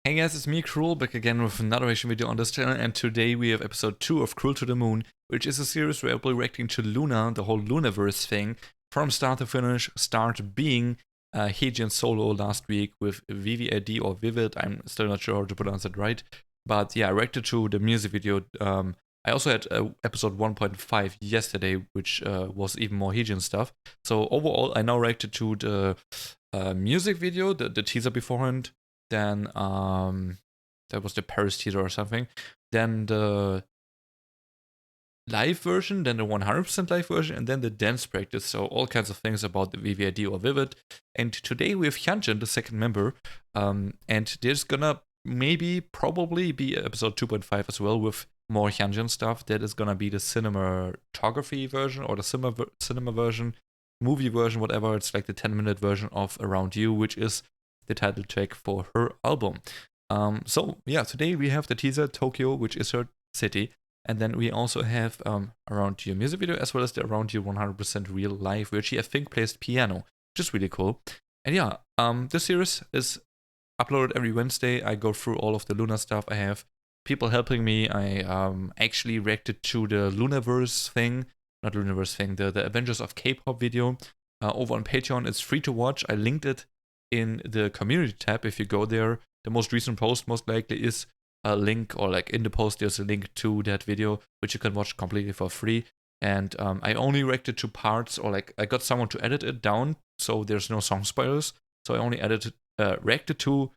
Hey guys, it's me, cru3l, back again with another reaction video on this channel, and today we have episode 2 of Cruel to the Moon, which is a series where I'll be reacting to LOONA, the whole LOONAverse thing, from start to finish, start being HyunJin solo last week with VVID or Vivid, I'm still not sure how to pronounce it right, but yeah, I reacted to the music video. I also had episode 1.5 yesterday, which was even more HyunJin stuff, so overall I now reacted to the music video, the teaser beforehand. Then that was the Paris teaser or something. Then the live version, then the 100% live version, and then the dance practice. So all kinds of things about the VVID or Vivid. And today we have HyunJin, the second member, and there's gonna probably be episode 2.5 as well with more HyunJin stuff. That is gonna be the cinematography version or the cinema version, movie version, whatever. It's like the 10-minute version of Around You, which is the title track for her album. So yeah, today we have the teaser, Tokyo, which is her city, and then we also have Around You music video, as well as the Around You 100% real live, where she I think plays piano, which is really cool. And yeah, this series is uploaded every Wednesday. I go through all of the LOONA stuff. I have people helping me. I actually reacted to the LOONAverse thing, not LOONAverse thing, the Avengers of K-pop video over on Patreon. It's free to watch. I linked it in the community tab. If you go there, the most recent post most likely is a link, or like in the post there's a link to that video, which you can watch completely for free. And I only reacted to parts, or like I got someone to edit it down so there's no song spoilers. So I only reacted to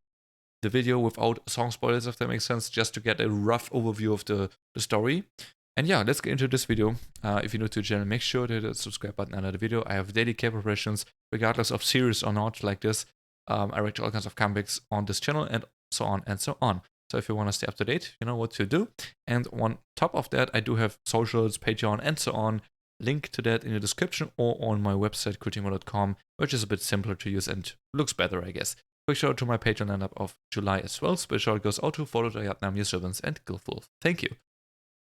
the video without song spoilers, if that makes sense, just to get a rough overview of the story. And yeah, let's get into this video. If you're new to the channel, make sure to hit the subscribe button under the video. I have daily K-pop impressions, regardless of series or not, like this. I react to all kinds of comebacks on this channel, and so on and so on. So if you want to stay up to date, you know what to do. And on top of that, I do have socials, Patreon, and so on. Link to that in the description or on my website, cru3l.com, which is a bit simpler to use and looks better, I guess. Quick shout out to my Patreon lineup of July as well. Special shout goes out to Follow Yatnam, Servants, and Gilfulf. Thank you.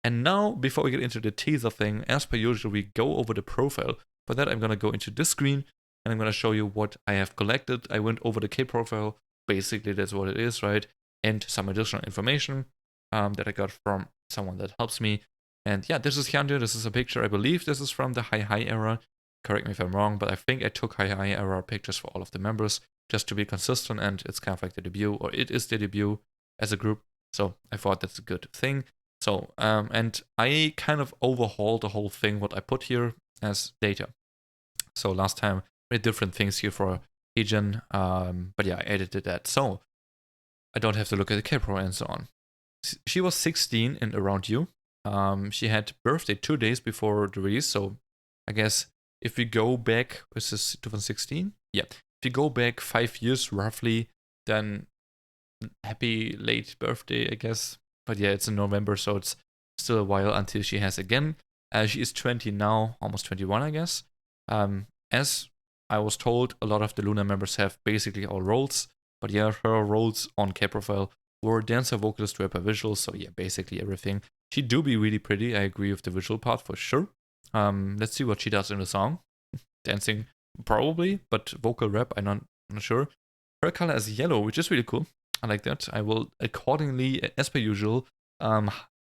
And now, before we get into the teaser thing, as per usual, we go over the profile. For that, I'm going to go into this screen, and I'm going to show you what I have collected. I went over the K-profile. Basically, that's what it is, right? And some additional information that I got from someone that helps me. And yeah, this is HyunJin. This is a picture. I believe this is from the Hi era. Correct me if I'm wrong, but I think I took Hi era pictures for all of the members just to be consistent, and it's kind of like the debut, or it is the debut as a group. So I thought that's a good thing. So, and I kind of overhauled the whole thing, what I put here as data. So last time, very different things here for HyunJin, but yeah, I edited that. So I don't have to look at the K-Pro and so on. She was 16 in Around You. She had birthday 2 days before the release, so I guess if we go back, this is 2016? Yeah. If you go back 5 years roughly, then happy late birthday, I guess. But yeah, it's in November, so it's still a while until she has again. She is 20 now, almost 21, I guess. As I was told, a lot of the LOONA members have basically all roles. But yeah, her roles on K-profile were dancer, vocalist, rapper, visual. So yeah, basically everything. She do be really pretty. I agree with the visual part for sure. Let's see what she does in the song. Dancing, probably, but vocal rap, I'm not sure. Her color is yellow, which is really cool. I like that. I will accordingly, as per usual,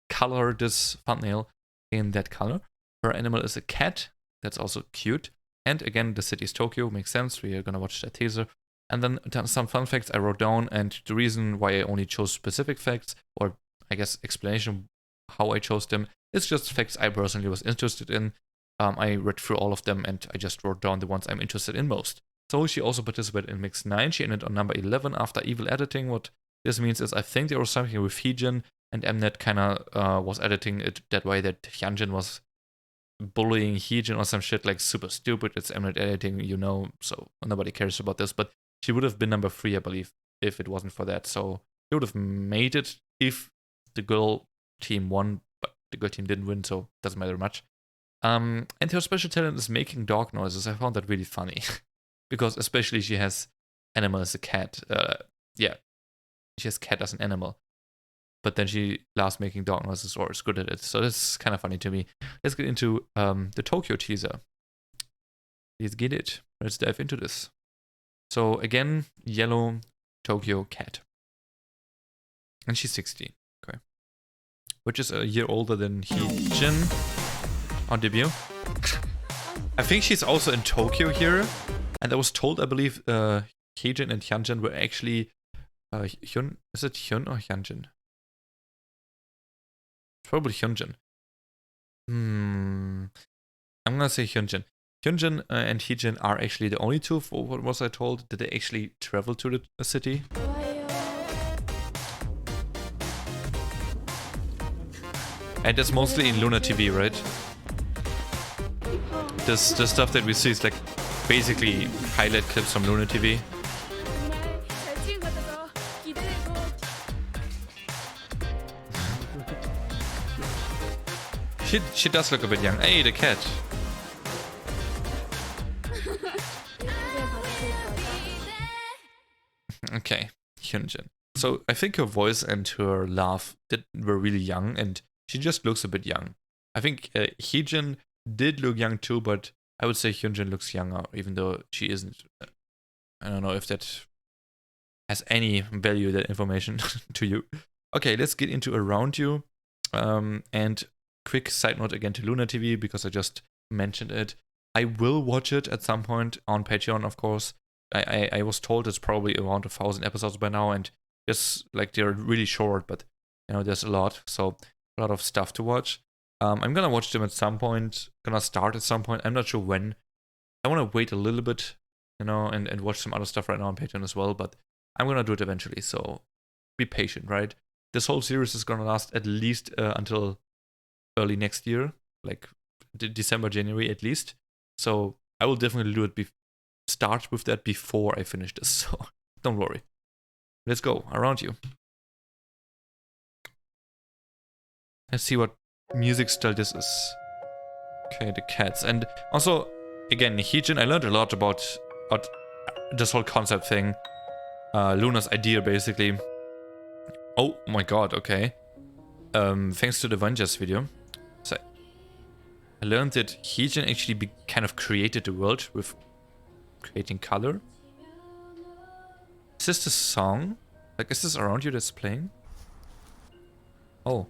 color this thumbnail in that color. Her animal is a cat. That's also cute. And again, the city is Tokyo. Makes sense. We are gonna watch that teaser. And then some fun facts I wrote down, and the reason why I only chose specific facts, or I guess explanation how I chose them, is just facts I personally was interested in. I read through all of them, and I just wrote down the ones I'm interested in most. So she also participated in Mix 9. She ended on number 11 after evil editing. What this means is I think there was something with HyunJin, and Mnet kind of was editing it that way that HyunJin was bullying HyunJin or some shit, like super stupid. It's Mnet editing, you know, so nobody cares about this. But she would have been number 3, I believe, if it wasn't for that. So she would have made it if the girl team won, but the girl team didn't win, so it doesn't matter much. And her special talent is making dog noises. I found that really funny. Because especially she has animal as a cat. Yeah, she has cat as an animal. But then she loves making dog noises, or is good at it. So this is kind of funny to me. Let's get into the Tokyo teaser. Let's get it. Let's dive into this. So again, yellow Tokyo cat. And she's 16. Okay. Which is a year older than HyunJin on debut. I think she's also in Tokyo here. And I was told, I believe, HyunJin and HyunJin were actually... Hyun... Is it Hyun or HyunJin? Probably HyunJin. I'm gonna say HyunJin. HyunJin and Heejin are actually the only two, for what was I told, that they actually travel to the city. And that's mostly in LOONA TV, right? The stuff that we see is like basically highlight clips from LOONA TV. She does look a bit young. Hey, the cat. Okay, HyunJin. So I think her voice and her laugh were really young, and she just looks a bit young. I think Heejin did look young too, but I would say HyunJin looks younger, even though she isn't. I don't know if that has any value, that information, to you. Okay, let's get into Around You. And quick side note again to LOONA TV, because I just mentioned it. I will watch it at some point on Patreon, of course. I was told it's probably around 1,000 episodes by now, and just like they're really short, but you know, there's a lot, so a lot of stuff to watch. I'm gonna watch them at some point, gonna start at some point. I'm not sure when. I want to wait a little bit, you know, and watch some other stuff right now on Patreon as well, but I'm gonna do it eventually, so be patient, right? This whole series is gonna last at least until early next year, like December, January at least. So I will definitely do it, start with that before I finish this, so don't worry. Let's go, Around You. Let's see what music style this is. Okay, the cats. And also, again, Heejin, I learned a lot about this whole concept thing. LOONA's idea, basically. Oh my god, okay. Thanks to the Avengers video. So I learned that Heejin actually kind of created the world with creating color. Is this the song? Like, is this Around You that's playing? Oh.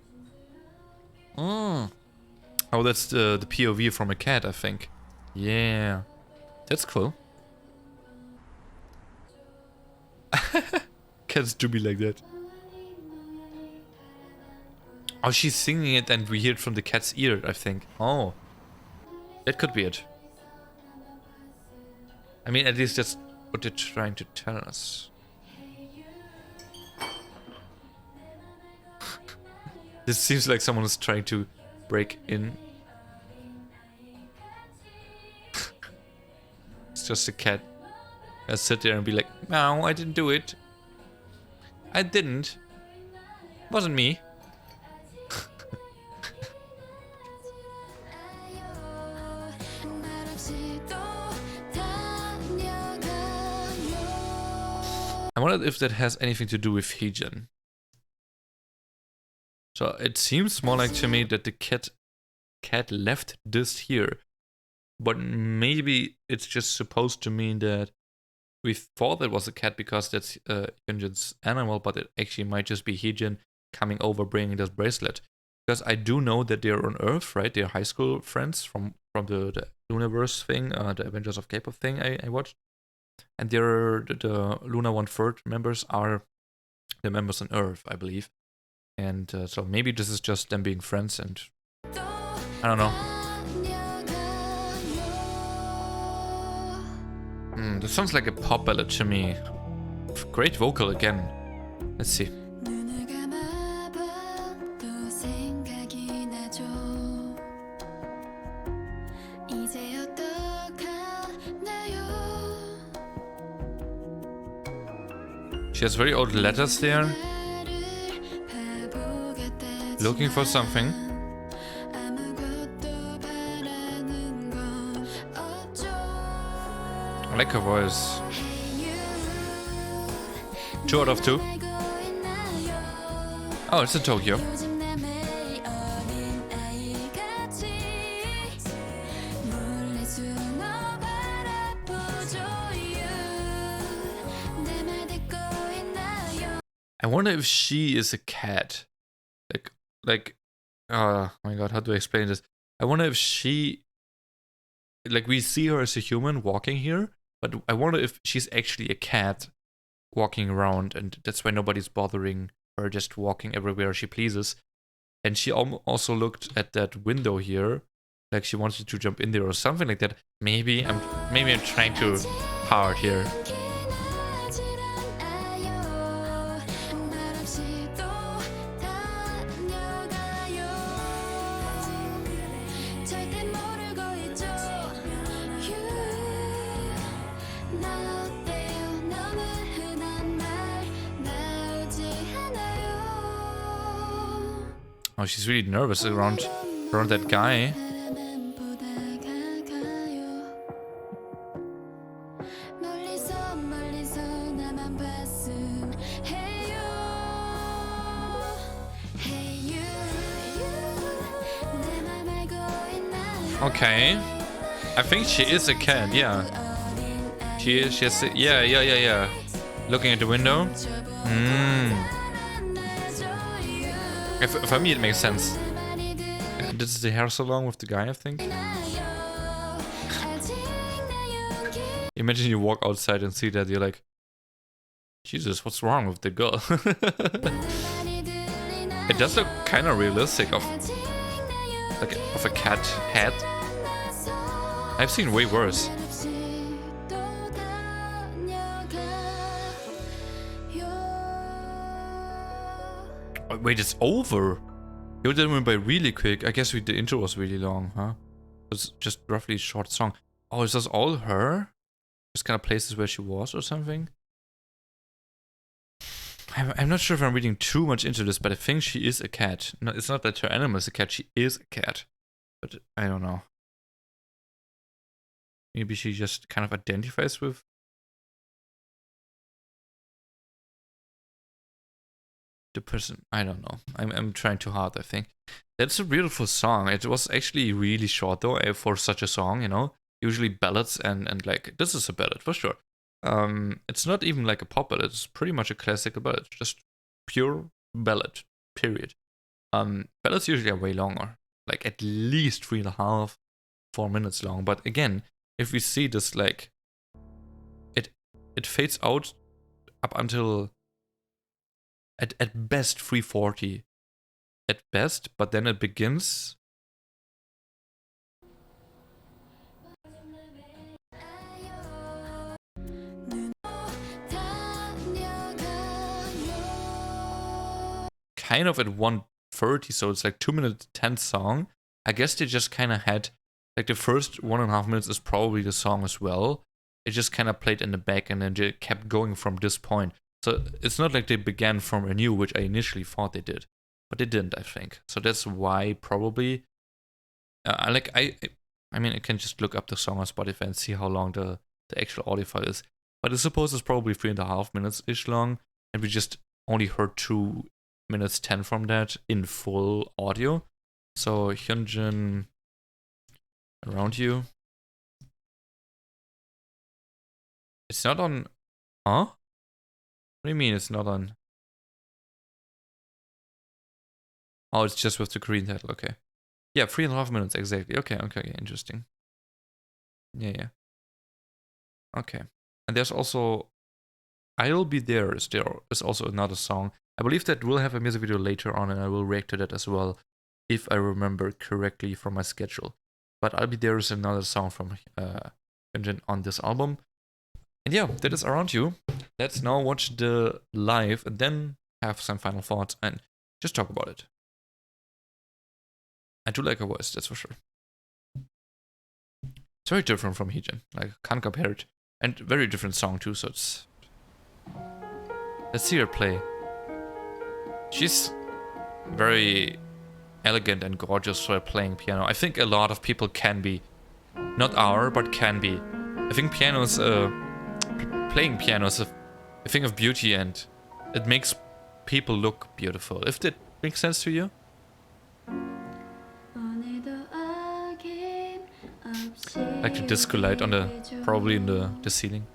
Oh, that's the POV from a cat, I think. Yeah. That's cool. Cats do be like that. Oh, she's singing it and we hear it from the cat's ear, I think. Oh. That could be it. I mean, at least that's what they're trying to tell us. This seems like someone is trying to break in. It's just a cat. I sit there and be like, no, I didn't do it. I didn't. Wasn't me. I wonder if that has anything to do with Heejin. So it seems more like to me that the cat left this here. But maybe it's just supposed to mean that we thought it was a cat because that's Hyunjin's animal, but it actually might just be Heejin coming over bringing this bracelet. Because I do know that they're on Earth, right? They're high school friends from the Loonaverse thing, the Avengers of K-pop thing I watched. And they're the LOONA 1/3 members are the members on Earth, I believe. And so maybe this is just them being friends, and I don't know. This sounds like a pop ballad to me. Great vocal again. Let's see. She has very old letters there. Looking for something. I like her voice. 2 out of 2. Oh, it's in Tokyo. I wonder if she is a cat. Oh my god, how do I explain this? I wonder if she, like, we see her as a human walking here, but I wonder if she's actually a cat walking around, and that's why nobody's bothering her, just walking everywhere she pleases. And she also looked at that window here, like she wanted to jump in there or something like that. Maybe I'm trying too hard here. Oh, she's really nervous around that guy. Okay, I think she is a cat. Yeah, she is. She's yeah. Looking at the window. For me, it makes sense. This is the hair salon with the guy, I think. Imagine you walk outside and see that, you're like, Jesus, what's wrong with the girl? It does look kind of realistic of a cat head. I've seen way worse. Oh, wait, it's over. You did it by really quick. I guess the intro was really long, huh? It's just roughly a short song. Oh, is this all her? Just kind of places where she was or something? I'm not sure if I'm reading too much into this, but I think she is a cat. No, it's not that her animal is a cat, she is a cat. But I don't know. Maybe she just kind of identifies with the person. I don't know. I'm trying too hard, I think. That's a beautiful song. It was actually really short though for such a song, you know. Usually ballads and like this is a ballad for sure. It's not even like a pop ballad. It's pretty much a classical ballad, just pure ballad. Period. Ballads usually are way longer, like at least 3.5, 4 minutes long. But again, if we see this, like it fades out up until at best 3:40 at best, but then it begins. Kind of at 1:30, so it's like 2 minutes 10 song. I guess they just kind of had, like the first 1.5 minutes is probably the song as well. It just kind of played in the back and then they kept going from this point. So it's not like they began from anew, which I initially thought they did, but they didn't, I think. So that's why probably. I mean, I can just look up the song on Spotify and see how long the actual audio file is. But I suppose it's probably 3.5 minutes ish long, and we just only heard 2 minutes 10 from that in full audio. So HyunJin, Around You. It's not on. Huh? What do you mean it's not on? Oh, it's just with the Korean title. Okay. Yeah, 3.5 minutes exactly. Okay, interesting. Yeah. Okay. And there's also I'll Be There is also another song. I believe that we'll have a music video later on and I will react to that as well, if I remember correctly from my schedule. But I'll Be There is another song from HyunJin on this album. And yeah, that is Around You. Let's now watch the live and then have some final thoughts and just talk about it. I do like her voice, that's for sure. It's very different from HyunJin. Like, can't compare it. And very different song too, so it's... Let's see her play. She's very elegant and gorgeous for playing piano. I think a lot of people can be. Not are, but can be. I think piano's... playing piano is a thing of beauty and it makes people look beautiful. If that makes sense to you? Like the disco light on the, probably in the ceiling.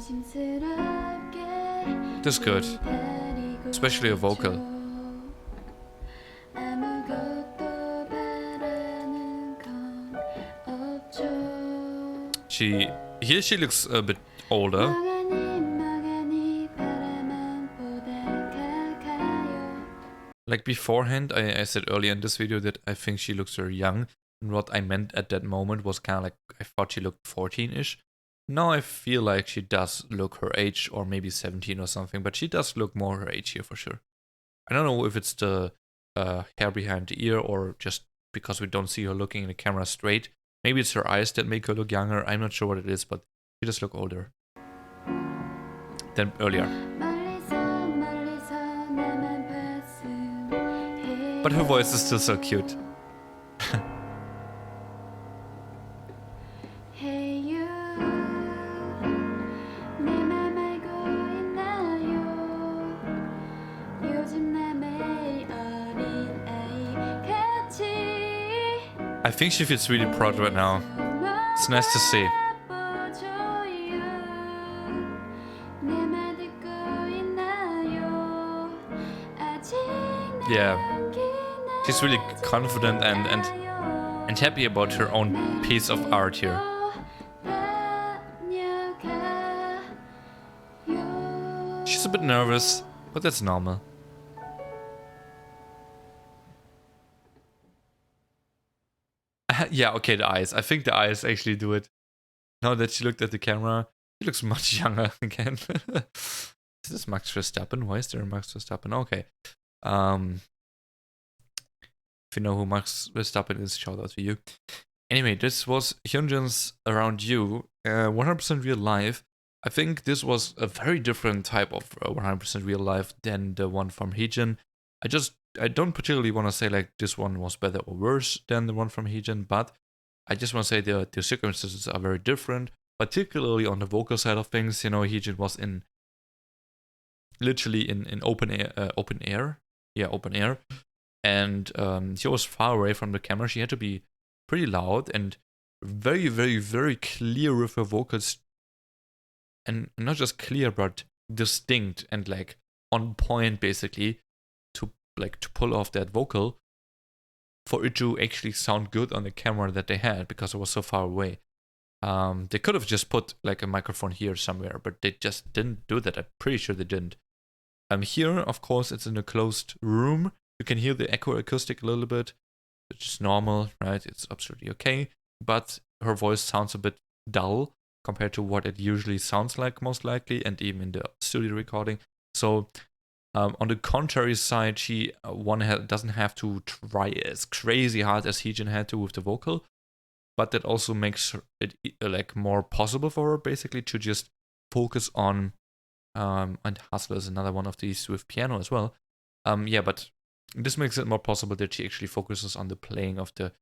This is good, especially a vocal. Here she looks a bit older. Like beforehand, I said earlier in this video that I think she looks very young. And what I meant at that moment was kind of like, I thought she looked 14-ish. Now I feel like she does look her age, or maybe 17 or something, but she does look more her age here for sure. I don't know if it's the hair behind the ear or just because we don't see her looking in the camera straight. Maybe it's her eyes that make her look younger. I'm not sure what it is, but she does look older than earlier. But her voice is still so cute. I think she feels really proud right now. It's nice to see. Yeah. She's really confident and happy about her own piece of art here. She's a bit nervous, but that's normal. Yeah, okay, the eyes. I think the eyes actually do it. Now that she looked at the camera, she looks much younger again. Is this Max Verstappen? Why is there a Max Verstappen? Okay. If you know who Max Verstappen is, shout out to you. Anyway, this was HyunJin's Around You, 100% real life. I think this was a very different type of 100% real life than the one from HyunJin. I don't particularly want to say like this one was better or worse than the one from HyunJin, but I just want to say the circumstances are very different, particularly on the vocal side of things. You know, HyunJin was literally in open air, and she was far away from the camera. She had to be pretty loud and very, very, very clear with her vocals, and not just clear, but distinct and like on point, basically, to pull off that vocal for it to actually sound good on the camera that they had, because it was so far away. They could have just put like a microphone here somewhere, but they just didn't do that. I'm pretty sure they didn't. Here, of course, it's in a closed room. You can hear the echo acoustic a little bit, which is normal, right? It's absolutely okay. But her voice sounds a bit dull compared to what it usually sounds like, most likely, and even in the studio recording. So on the contrary side, she doesn't have to try as crazy hard as HyunJin had to with the vocal, but that also makes it like more possible for her, basically, to just focus on and Hustle is another one of these with piano as well. Yeah, but this makes it more possible that she actually focuses on the playing of the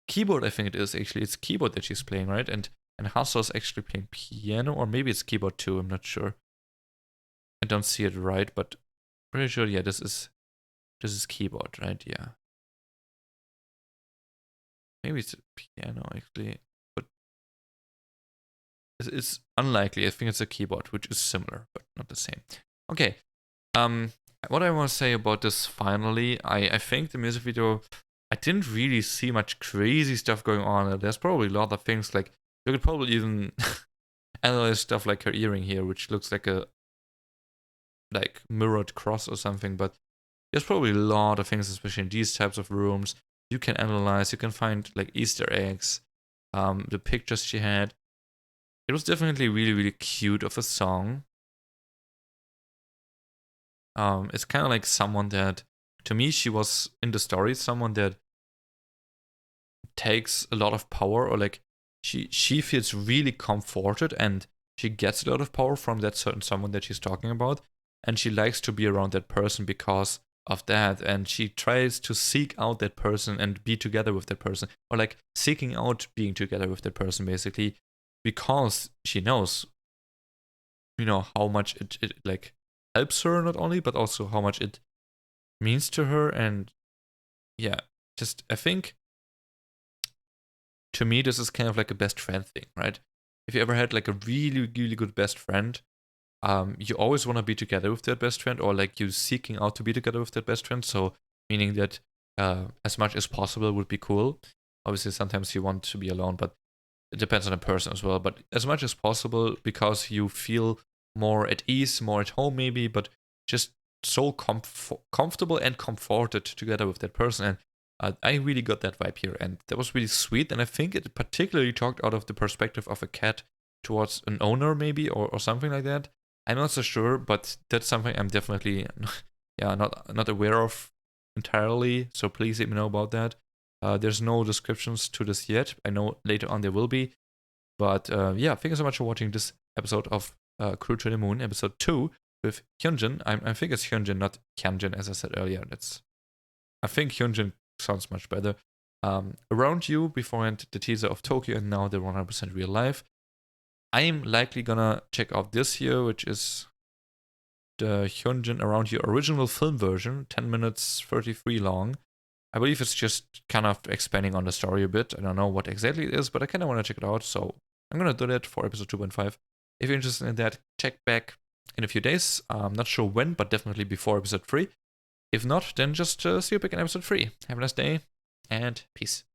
keyboard. I think it is actually, it's keyboard that she's playing, right? And Hustle is actually playing piano, or maybe it's keyboard too, I'm not sure. I don't see it right, but pretty sure, yeah, this is keyboard, right? Yeah. Maybe it's a piano actually, but it's unlikely. I think it's a keyboard, which is similar, but not the same. Okay. What I want to say about this finally, I think the music video, I didn't really see much crazy stuff going on. There's probably a lot of things, like you could probably even analyze stuff like her earring here, which looks like a mirrored cross or something, but there's probably a lot of things, especially in these types of rooms, you can analyze. You can find like Easter eggs, the pictures she had. It was definitely really, really cute of a song. It's kind of like someone that, to me, she was in the story, someone that takes a lot of power, or like she feels really comforted and she gets a lot of power from that certain someone that she's talking about, and she likes to be around that person because of that, and she tries to seek out that person and be together with that person, or like seeking out being together with that person, basically, because she knows, you know, how much it like helps her, not only, but also how much it means to her. And yeah, just I think to me this is kind of like a best friend thing, right? If you ever had like a really, really good best friend, you always want to be together with that best friend, or like you seeking out to be together with that best friend. So meaning that as much as possible would be cool. Obviously, sometimes you want to be alone, but it depends on the person as well. But as much as possible, because you feel more at ease, more at home maybe, but just so comfortable and comforted together with that person. And I really got that vibe here, and that was really sweet. And I think it particularly talked out of the perspective of a cat towards an owner maybe, or something like that. I'm not so sure, but that's something I'm definitely not aware of entirely. So please let me know about that. There's no descriptions to this yet. I know later on there will be. But yeah, thank you so much for watching this episode of cru3l, episode 2 with HyunJin. I think it's HyunJin, not Hyunjin, as I said earlier. I think HyunJin sounds much better. Around You, beforehand the teaser of Tokyo, and now the 100% real life. I am likely gonna check out this here, which is the HyunJin Around You original film version, 10 minutes 33 long. I believe it's just kind of expanding on the story a bit. I don't know what exactly it is, but I kind of want to check it out, so I'm gonna do that for episode 2.5. If you're interested in that, check back in a few days. I'm not sure when, but definitely before episode 3. If not, then just see you back in episode 3. Have a nice day, and peace.